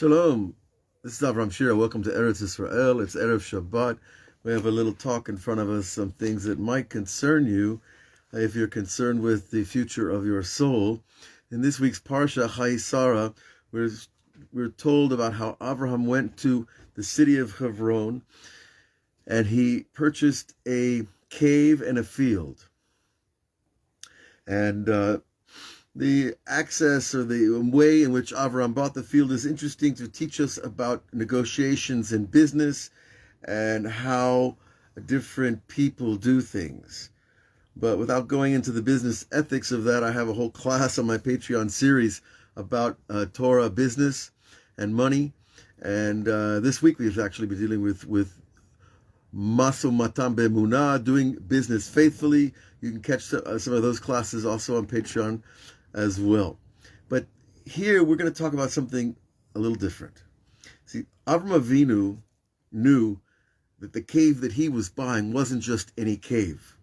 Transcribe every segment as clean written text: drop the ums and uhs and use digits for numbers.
Shalom. This is Avraham Shira. Welcome to Eretz Israel. It's Erev Shabbat. We have a little talk in front of us, some things that might concern you if you're concerned with the future of your soul. In this week's Parshat Chayei, we're told about how Avraham went to the city of Hebron and he purchased a cave and a field. And the access or the way in which Avraham bought the field is interesting to teach us about negotiations in business and how different people do things. But without going into the business ethics of that, I have a whole class on my Patreon series about Torah, business, and money. And this week we've actually been dealing with Maso Matan Be'emunah, doing business faithfully. You can catch some of those classes also on Patreon as well. But here we're going to talk about something a little different. See, Avraham Avinu knew that the cave that he was buying wasn't just any cave.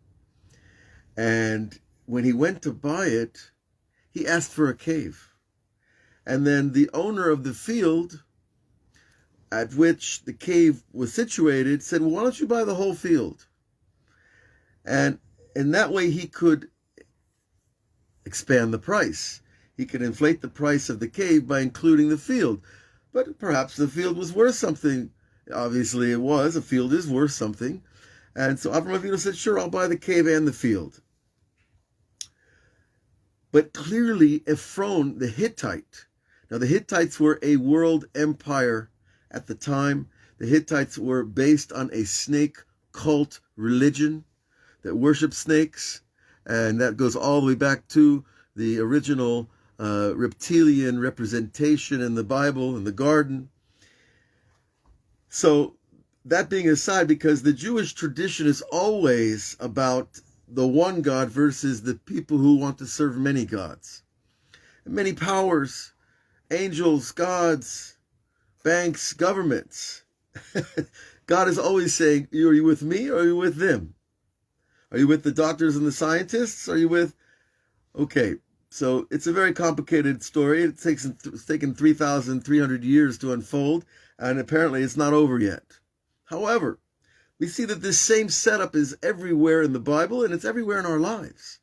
And when he went to buy it, he asked for a cave. And then the owner of the field at which the cave was situated said, well, why don't you buy the whole field? And in that way he could expand the price. He could inflate the price of the cave by including the field. But perhaps the field was worth something. Obviously it was. A field is worth something. And so Avraham Avinu said, sure, I'll buy the cave and the field. But clearly Ephron, the Hittite, now the Hittites were a world empire at the time. The Hittites were based on a snake cult religion that worshiped snakes. And that goes all the way back to the original reptilian representation in the Bible, in the garden. So that being aside, because the Jewish tradition is always about the one God versus the people who want to serve many gods, many powers, angels, gods, banks, governments. God is always saying, are you with me or are you with them? Are you with the doctors and the scientists? Are you with... Okay, so it's a very complicated story. It's taken 3,300 years to unfold, and apparently it's not over yet. However, we see that this same setup is everywhere in the Bible, and it's everywhere in our lives.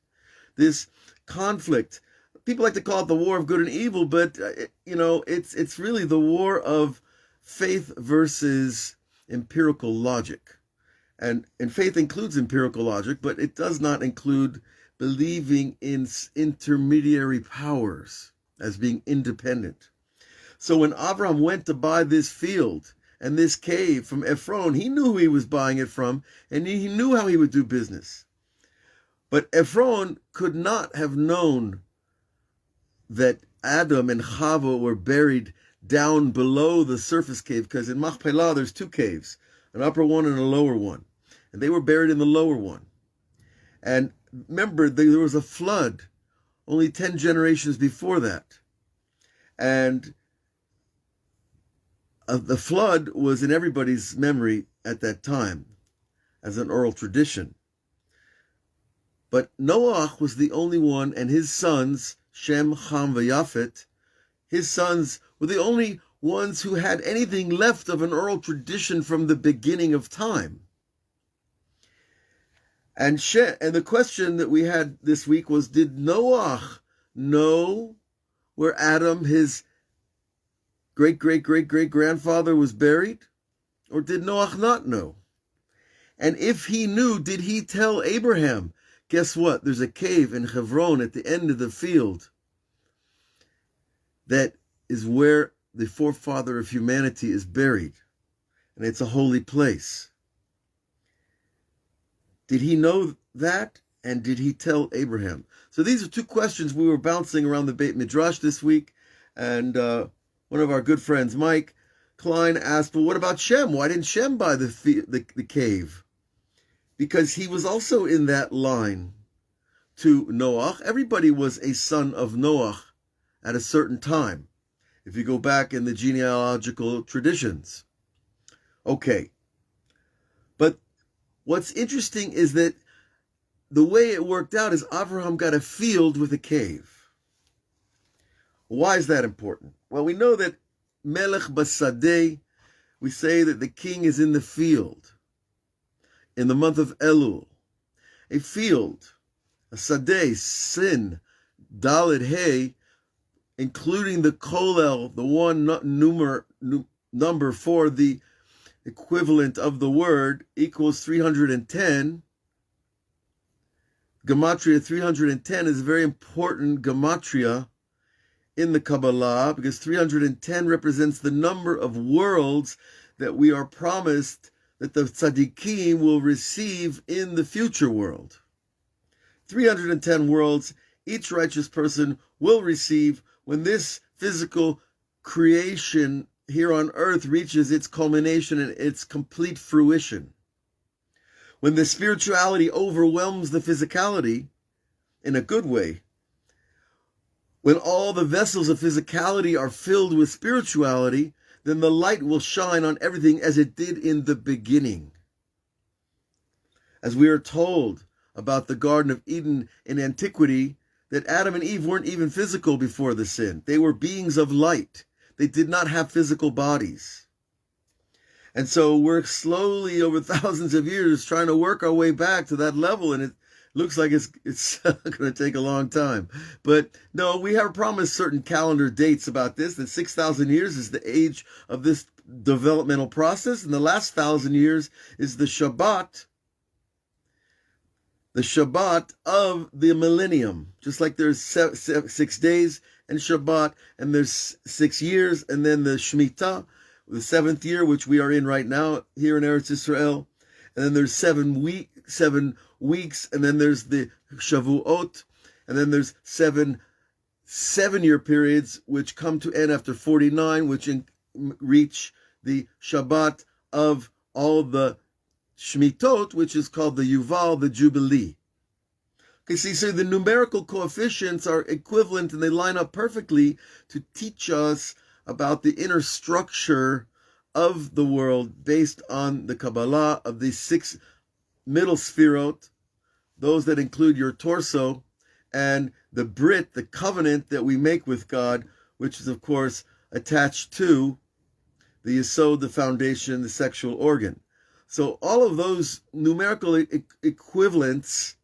This conflict, people like to call it the war of good and evil, but it's really the war of faith versus empirical logic. And faith includes empirical logic, but it does not include believing in intermediary powers as being independent. So when Avraham went to buy this field and this cave from Ephron, he knew who he was buying it from, and he knew how he would do business. But Ephron could not have known that Adam and Chava were buried down below the surface cave, because in Machpelah there's two caves, an upper one and a lower one. And they were buried in the lower one. And remember, there was a flood only 10 generations before that. And the flood was in everybody's memory at that time as an oral tradition. But Noah was the only one, and his sons, Shem, Ham, and Yafet, his sons were the only ones who had anything left of an oral tradition from the beginning of time. And the question that we had this week was, did Noah know where Adam, his great-great-great-great-grandfather, was buried? Or did Noah not know? And if he knew, did he tell Abraham, guess what? There's a cave in Hebron at the end of the field that is where the forefather of humanity is buried. And it's a holy place. Did he know that? And did he tell Abraham? So these are two questions we were bouncing around the Beit Midrash this week. And one of our good friends, Mike Klein, asked, well, what about Shem? Why didn't Shem buy the cave? Because he was also in that line to Noah. Everybody was a son of Noah at a certain time, if you go back in the genealogical traditions. Okay. But what's interesting is that the way it worked out is Avraham got a field with a cave. Why is that important? Well, we know that Melech Basadeh, we say that the king is in the field in the month of Elul. A field, a Sadeh, Sin, Dalet, Hey, including the Kolel, the one number for the equivalent of the word, equals 310. Gematria 310 is a very important gematria in the Kabbalah, because 310 represents the number of worlds that we are promised that the tzaddikim will receive in the future world. 310 worlds each righteous person will receive when this physical creation here on earth reaches its culmination and its complete fruition. When the spirituality overwhelms the physicality in a good way, when all the vessels of physicality are filled with spirituality, then the light will shine on everything as it did in the beginning. As we are told about the Garden of Eden in antiquity, that Adam and Eve weren't even physical before the sin. They were beings of light. They did not have physical bodies. And so we're slowly, over thousands of years, trying to work our way back to that level, and it looks like it's going to take a long time. But no, we have promised certain calendar dates about this, that 6,000 years is the age of this developmental process, and the last 1,000 years is the Shabbat of the millennium. Just like there's 6 days and Shabbat, and there's 6 years, and then the Shemitah, the 7th year, which we are in right now here in Eretz Israel, and then there's 7 weeks, and then there's the Shavuot, and then there's 7-year periods which come to end after 49, which reach the Shabbat of all the Shmitot, which is called the Yuval, the Jubilee. Okay, see, so the numerical coefficients are equivalent, and they line up perfectly to teach us about the inner structure of the world based on the Kabbalah of the 6 middle sphirot, those that include your torso, and the Brit, the covenant that we make with God, which is, of course, attached to the Yesod, the foundation, the sexual organ. So all of those numerical equivalents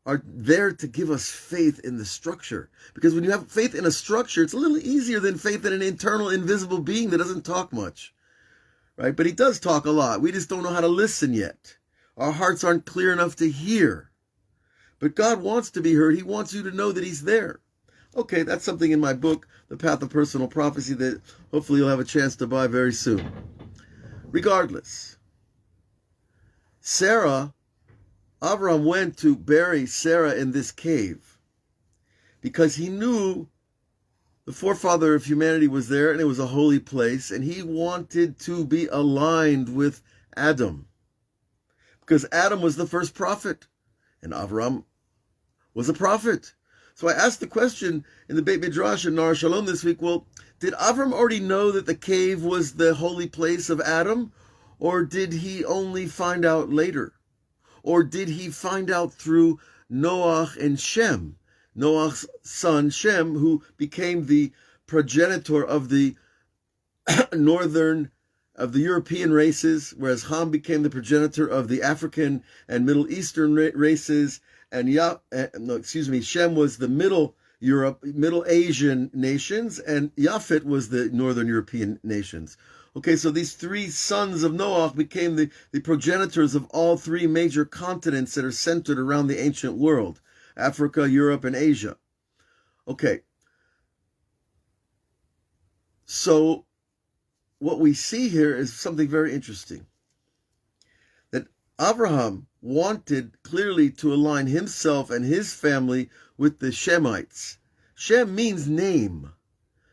are there to give us faith in the structure. Because when you have faith in a structure, it's a little easier than faith in an internal, invisible being that doesn't talk much. Right? But he does talk a lot. We just don't know how to listen yet. Our hearts aren't clear enough to hear. But God wants to be heard. He wants you to know that he's there. Okay, that's something in my book, The Path of Personal Prophecy, that hopefully you'll have a chance to buy very soon. Regardless, Avraham went to bury Sarah in this cave because he knew the forefather of humanity was there, and it was a holy place, and he wanted to be aligned with Adam, because Adam was the first prophet, and Avraham was a prophet. So I asked the question in the Beit Midrash in Nar Shalom this week, well, did Avraham already know that the cave was the holy place of Adam, or did he only find out later? Or did he find out through Noach and Shem, Noach's son Shem, who became the progenitor of the European races, whereas Ham became the progenitor of the African and Middle Eastern races, and Shem was the Middle Asian nations, and Yafet was the Northern European nations. Okay, so these 3 sons of Noach became the progenitors of all 3 major continents that are centered around the ancient world: Africa, Europe, and Asia. Okay, so what we see here is something very interesting. That Avraham wanted clearly to align himself and his family with the Shemites. Shem means name,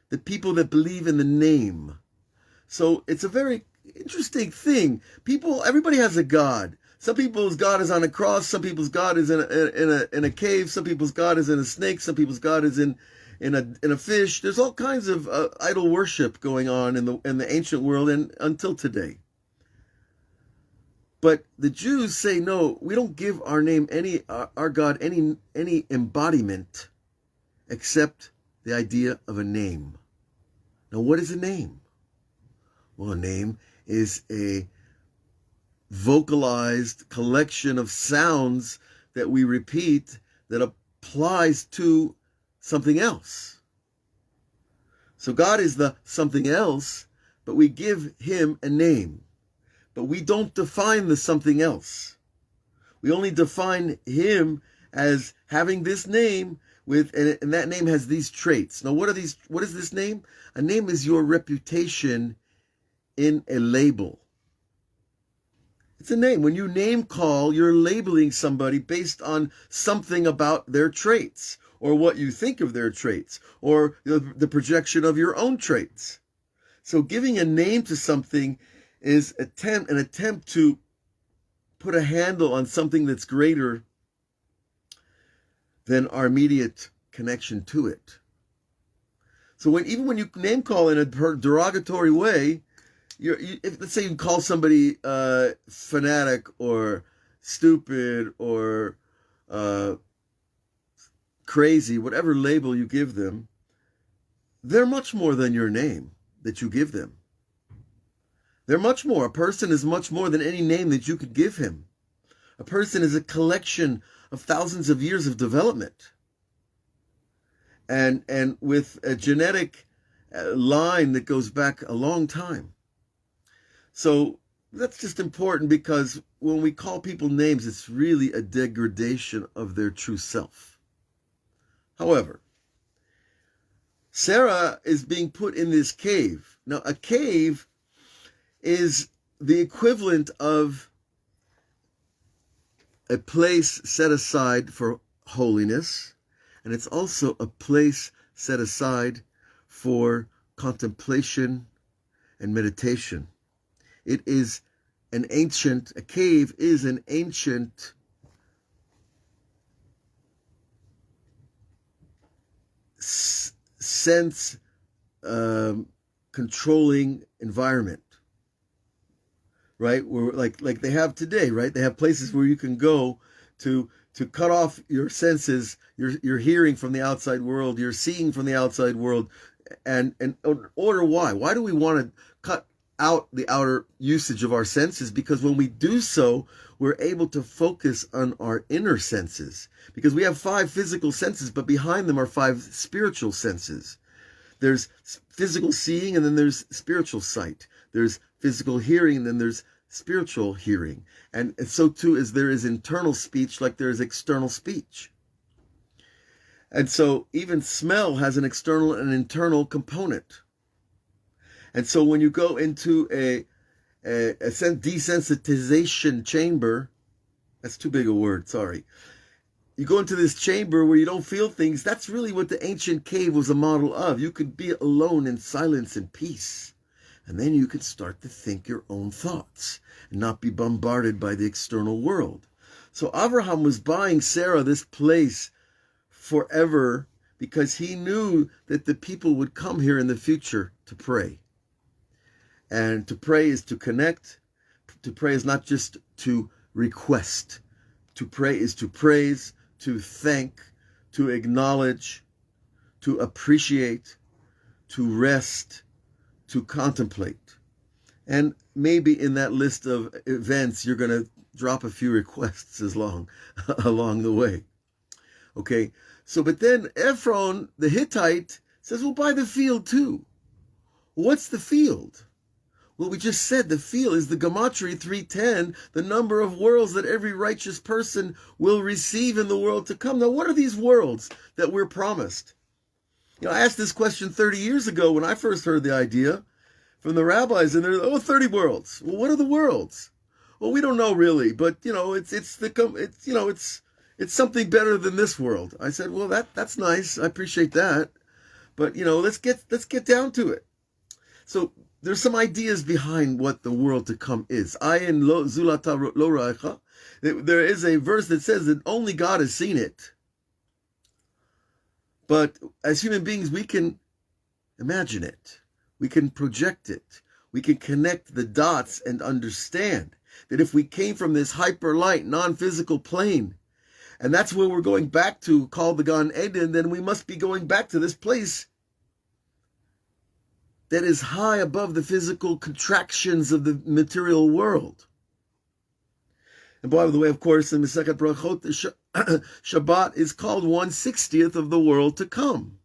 the people that believe in the name. So it's a very interesting thing. Everybody has a God. Some people's God is on a cross. Some people's God is in a cave. Some people's God is in a snake. Some people's God is in a fish. There's all kinds of idol worship going on in the ancient world and until today. But the Jews say, no, we don't give our name our God any embodiment except the idea of a name. Now, what is a name? Well, a name is a vocalized collection of sounds that we repeat that applies to something else. So God is the something else, but we give him a name. But we don't define the something else. We only define him as having this name with, and that name has these traits. Now, what is this name? A name is your reputation in a label. It's a name. When you name call, you're labeling somebody based on something about their traits, or what you think of their traits, or the projection of your own traits. So giving a name to something is an attempt to put a handle on something that's greater than our immediate connection to it. So even when you name call in a derogatory way, let's say you call somebody fanatic or stupid or crazy, whatever label you give them, they're much more than your name that you give them. They're much more. A person is much more than any name that you could give him. A person is a collection of thousands of years of development. And with a genetic line that goes back a long time. So that's just important, because when we call people names, it's really a degradation of their true self. However, Sarah is being put in this cave. Now, a cave is the equivalent of a place set aside for holiness, and it's also a place set aside for contemplation and meditation. It is a cave is an ancient sense controlling environment, right? Where like they have today, right? They have places where you can go to cut off your senses, your hearing from the outside world, your seeing from the outside world, and in order why? Why do we want to cut out the outer usage of our senses? Because when we do so, we're able to focus on our inner senses. Because we have 5 physical senses, but behind them are 5 spiritual senses. There's physical seeing, and then there's spiritual sight. There's physical hearing, and then there's spiritual hearing. And so too as there is internal speech, like there is external speech. And so even smell has an external and internal component. And so when you go into a desensitization chamber, that's too big a word, sorry. You go into this chamber where you don't feel things. That's really what the ancient cave was a model of. You could be alone in silence and peace. And then you could start to think your own thoughts and not be bombarded by the external world. So Avraham was buying Sarah this place forever because he knew that the people would come here in the future to pray. And to pray is to connect. To pray is not just to request. To pray is to praise, to thank, to acknowledge, to appreciate, to rest, to contemplate. And maybe in that list of events, you're going to drop a few requests along the way. Okay, so but then Ephron, the Hittite, says, well, buy the field too. What's the field? Well, we just said the field is the Gematria 310, the number of worlds that every righteous person will receive in the world to come. Now, what are these worlds that we're promised? You know, I asked this question 30 years ago when I first heard the idea from the rabbis, and they're 30 worlds. Well, what are the worlds? Well, we don't know really, but you know, it's something better than this world. I said, well, that's nice. I appreciate that, but you know, let's get down to it. So there's some ideas behind what the world to come is. Ayin lo zulata lo ra'echa. There is a verse that says that only God has seen it. But as human beings, we can imagine it. We can project it. We can connect the dots and understand that if we came from this hyper-light, non-physical plane, and that's where we're going back to, called the Gan Eden, then we must be going back to this place that is high above the physical contractions of the material world. And by the way, of course, in the second brachot, Shabbat is called 1/60th of the world to come.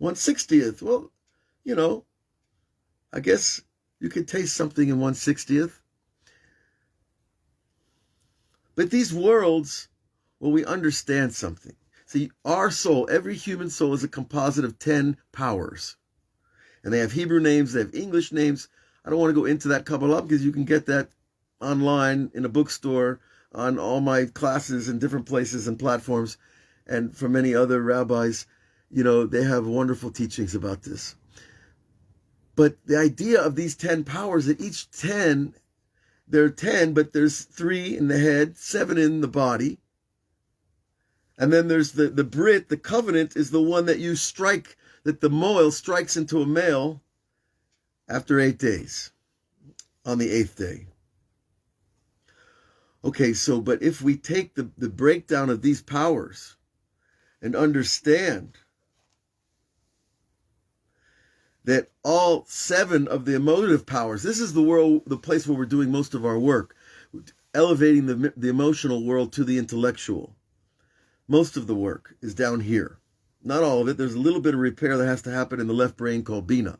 1/60th. Well, you know, I guess you could taste something in 1/60th. But these worlds, well, we understand something. See, our soul, every human soul is a composite of 10 powers. And they have Hebrew names, they have English names. I don't want to go into that Kabbalah because you can get that online in a bookstore, on all my classes in different places and platforms, and from many other rabbis. You know, they have wonderful teachings about this. But the idea of these 10 powers, that each 10, there are 10, but there's 3 in the head, 7 in the body. And then there's the Brit, the covenant, is the one that you strike, that the Moel strikes into a male after 8 days, on the 8th day. Okay, so, but if we take the breakdown of these powers and understand that all 7 of the emotive powers, this is the place where we're doing most of our work, elevating the emotional world to the intellectual. Most of the work is down here. Not all of it. There's a little bit of repair that has to happen in the left brain called Bina.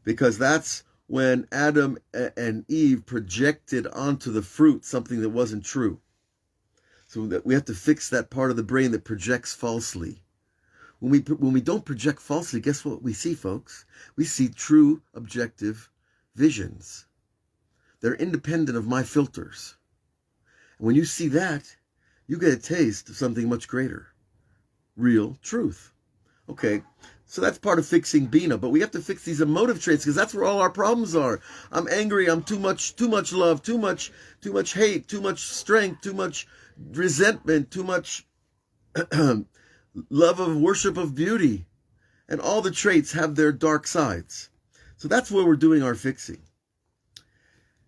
Because that's when Adam and Eve projected onto the fruit something that wasn't true. So that we have to fix that part of the brain that projects falsely. When we don't project falsely, guess what we see, folks? We see true, objective visions. They're independent of my filters. And when you see that, you get a taste of something much greater. Real truth. Okay, so that's part of fixing Bina, but we have to fix these emotive traits because that's where all our problems are. I'm angry, I'm too much love, too much hate, too much strength, too much resentment, too much love of worship of beauty. And all the traits have their dark sides. So that's where we're doing our fixing.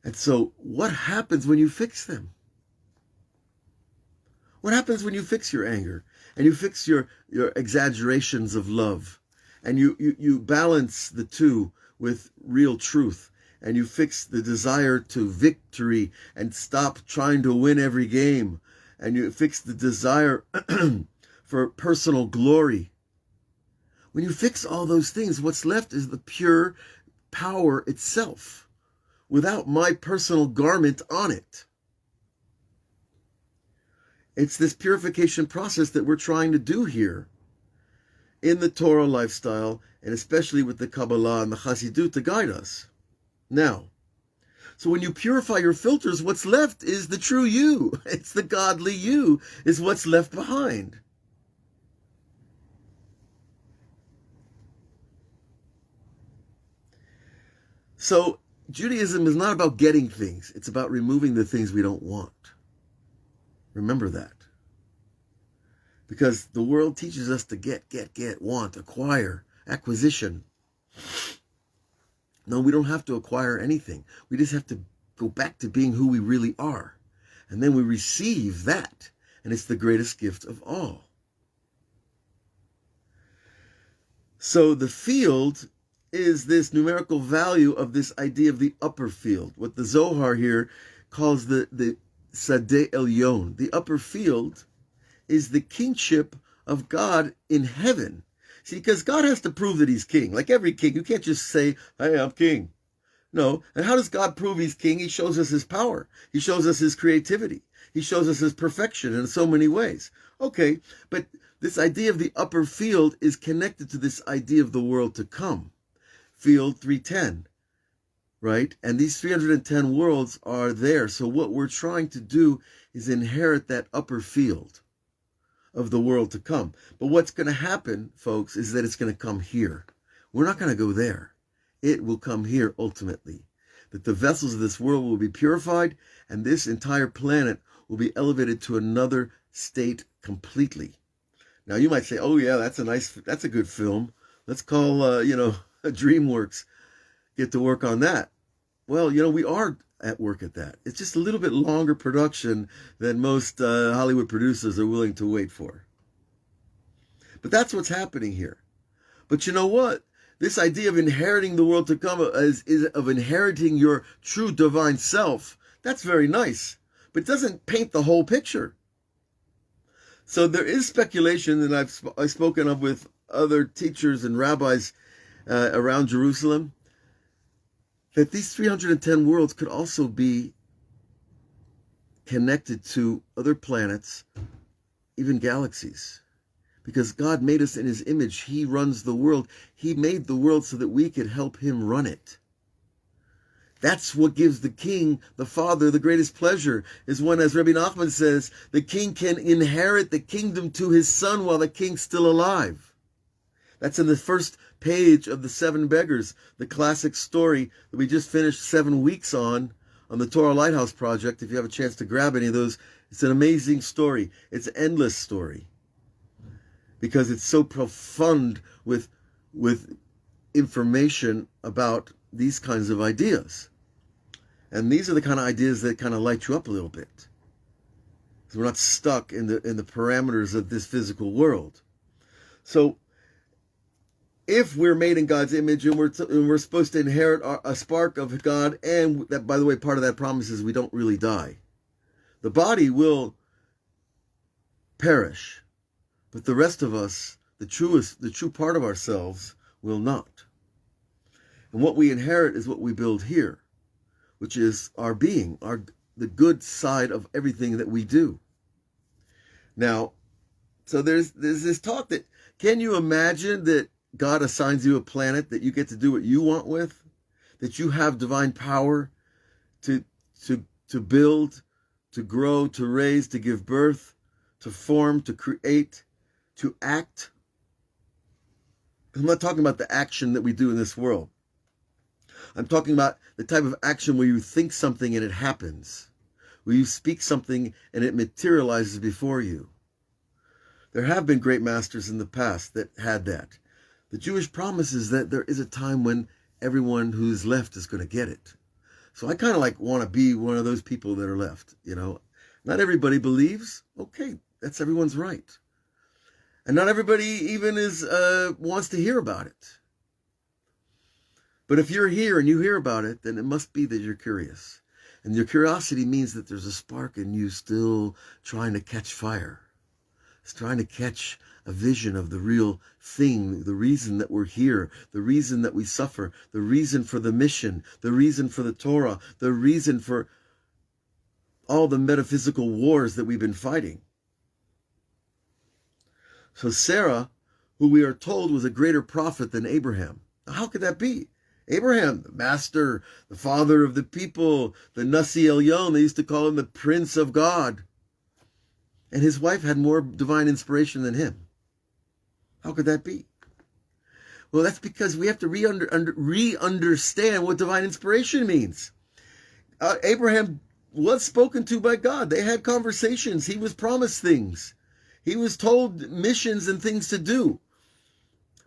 And so what happens when you fix them? What happens when you fix your anger and you fix your exaggerations of love and you balance the two with real truth and you fix the desire to victory and stop trying to win every game and you fix the desire for personal glory? When you fix all those things, what's left is the pure power itself without my personal garment on it. It's this purification process that we're trying to do here in the Torah lifestyle, and especially with the Kabbalah and the Chassidut to guide us. Now, so when you purify your filters, what's left is the true you. It's the godly you is what's left behind. So Judaism is not about getting things. It's about removing the things we don't want. Remember that. Because the world teaches us to get, want, acquire, acquisition. No, we don't have to acquire anything. We just have to go back to being who we really are. And then we receive that. And it's the greatest gift of all. So the field is this numerical value of this idea of the upper field. What the Zohar here calls the Sadeh Elyon. The upper field is the kingship of God in heaven. See, because God has to prove that he's king. Like every king, you can't just say, hey, I'm king. No. And how does God prove he's king? He shows us his power. He shows us his creativity. He shows us his perfection in so many ways. Okay, but this idea of the upper field is connected to this idea of the world to come. Field 310. Right? And these 310 worlds are there. So what we're trying to do is inherit that upper field of the world to come. But what's going to happen, folks, is that it's going to come here. We're not going to go there. It will come here ultimately. That the vessels of this world will be purified and this entire planet will be elevated to another state completely. Now you might say, oh yeah, that's a good film. Let's call, DreamWorks get to work on that. Well, we are at work at that. It's just a little bit longer production than most Hollywood producers are willing to wait for. But that's what's happening here. But you know what? this idea of inheriting the world to come, is of inheriting your true divine self, that's very nice, but it doesn't paint the whole picture. So there is speculation that I've spoken of with other teachers and rabbis around Jerusalem, that these 310 worlds could also be connected to other planets, even galaxies. Because God made us in his image. He runs the world. He made the world so that we could help him run it. That's what gives the king, the father, the greatest pleasure, is when, as Rabbi Nachman says, the king can inherit the kingdom to his son while the king's still alive. That's in the first page of The Seven Beggars, the classic story that we just finished 7 weeks on the Torah Lighthouse Project. If you have a chance to grab any of those, it's an amazing story. It's an endless story because it's so profound with information about these kinds of ideas. And these are the kind of ideas that kind of light you up a little bit. So we're not stuck in the parameters of this physical world. So if we're made in God's image and we're supposed to inherit a spark of God, and that, by the way, part of that promise is we don't really die. The body will perish, but the rest of us, the true part of ourselves, will not. And what we inherit is what we build here, which is our being, the good side of everything that we do. Now, so there's this talk that, can you imagine that God assigns you a planet that you get to do what you want with, that you have divine power to build, to grow, to raise, to give birth, to form, to create, to act? I'm not talking about the action that we do in this world. I'm talking about the type of action where you think something and it happens, where you speak something and it materializes before you. There have been great masters in the past that had that. The Jewish promise is that there is a time when everyone who's left is going to get it. So I kind of want to be one of those people that are left, Not everybody believes. Okay, that's everyone's right. And not everybody even wants to hear about it. But if you're here and you hear about it, then it must be that you're curious. And your curiosity means that there's a spark in you still trying to catch fire. It's trying to catch a vision of the real thing, the reason that we're here, the reason that we suffer, the reason for the mission, the reason for the Torah, the reason for all the metaphysical wars that we've been fighting. So Sarah, who we are told was a greater prophet than Abraham. Now, how could that be? Abraham, the master, the father of the people, the Nasi Elyon, they used to call him the Prince of God. And his wife had more divine inspiration than him. How could that be? Well, that's because we have to re-understand what divine inspiration means. Abraham was spoken to by God. They had conversations. He was promised things. He was told missions and things to do.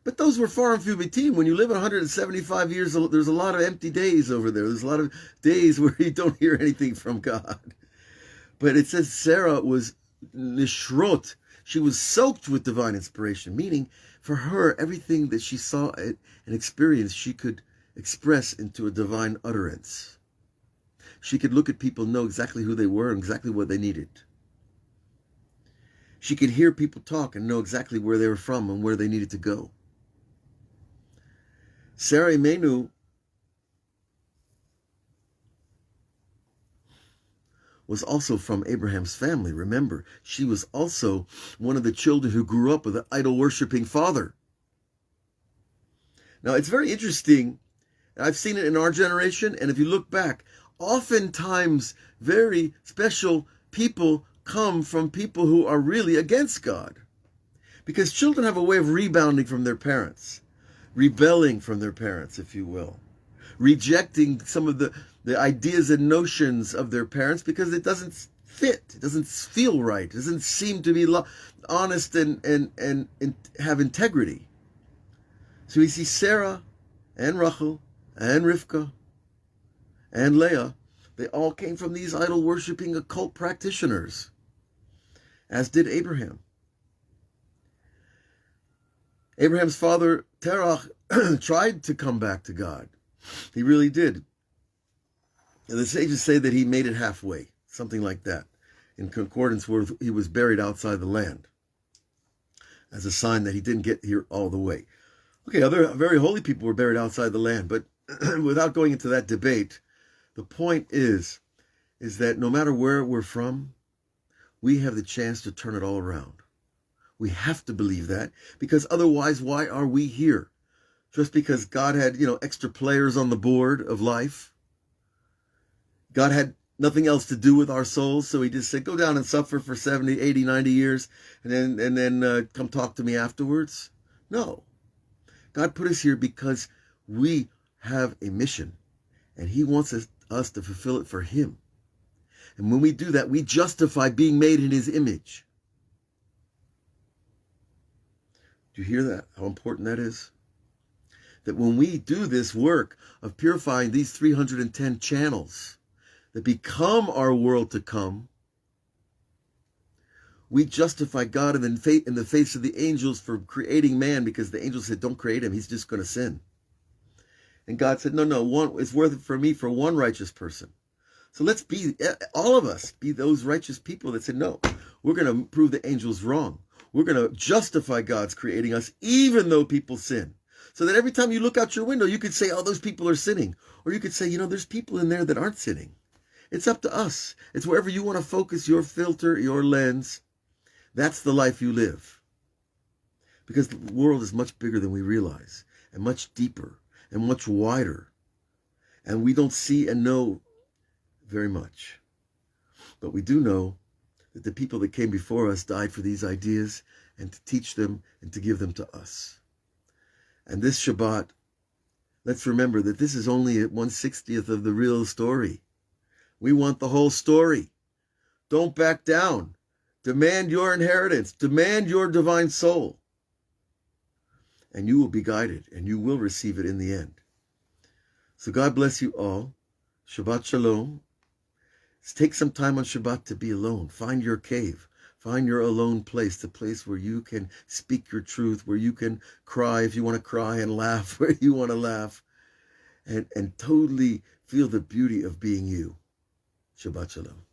But those were far and few between. When you live 175 years, there's a lot of empty days over there. There's a lot of days where you don't hear anything from God. But it says Sarah was nishrot. She was soaked with divine inspiration, meaning for her, everything that she saw and experienced, she could express into a divine utterance. She could look at people, know exactly who they were and exactly what they needed. She could hear people talk and know exactly where they were from and where they needed to go. Sarah Imenu was also from Abraham's family. Remember, she was also one of the children who grew up with an idol-worshipping father. Now, it's very interesting. I've seen it in our generation, and if you look back, oftentimes very special people come from people who are really against God. Because children have a way of rebounding from their parents, rebelling from their parents, if you will, rejecting some of the ideas and notions of their parents because it doesn't fit, it doesn't feel right, it doesn't seem to be honest and have integrity. So we see Sarah and Rachel and Rivka and Leah, they all came from these idol-worshipping occult practitioners, as did Abraham. Abraham's father, Terach, tried to come back to God. He really did. And the sages say that he made it halfway, something like that, in concordance with he was buried outside the land, as a sign that he didn't get here all the way. Okay, other very holy people were buried outside the land, but without going into that debate, the point is that no matter where we're from, we have the chance to turn it all around. We have to believe that, because otherwise, why are we here? Just because God had, extra players on the board of life? God had nothing else to do with our souls, so he just said, go down and suffer for 70, 80, 90 years, and then come talk to me afterwards? No. God put us here because we have a mission, and he wants us to fulfill it for him. And when we do that, we justify being made in his image. Do you hear that? How important that is? That when we do this work of purifying these 310 channels that become our world to come, we justify God in the face of the angels for creating man, because the angels said, don't create him, he's just going to sin. And God said, no, it's worth it for me for one righteous person. So let's be, all of us, be those righteous people that said, no, we're going to prove the angels wrong. We're going to justify God's creating us, even though people sin. So that every time you look out your window, you could say, oh, those people are sinning. Or you could say, there's people in there that aren't sinning. It's up to us. It's wherever you want to focus your filter, your lens. That's the life you live. Because the world is much bigger than we realize, and much deeper, and much wider. And we don't see and know very much. But we do know that the people that came before us died for these ideas, and to teach them and to give them to us. And this Shabbat, let's remember that this is only 1/60th of the real story. We want the whole story. Don't back down. Demand your inheritance. Demand your divine soul. And you will be guided, and you will receive it in the end. So God bless you all. Shabbat Shalom. Take some time on Shabbat to be alone. Find your cave. Find your alone place, the place where you can speak your truth, where you can cry if you want to cry, and laugh where you want to laugh, and totally feel the beauty of being you. Shabbat Shalom.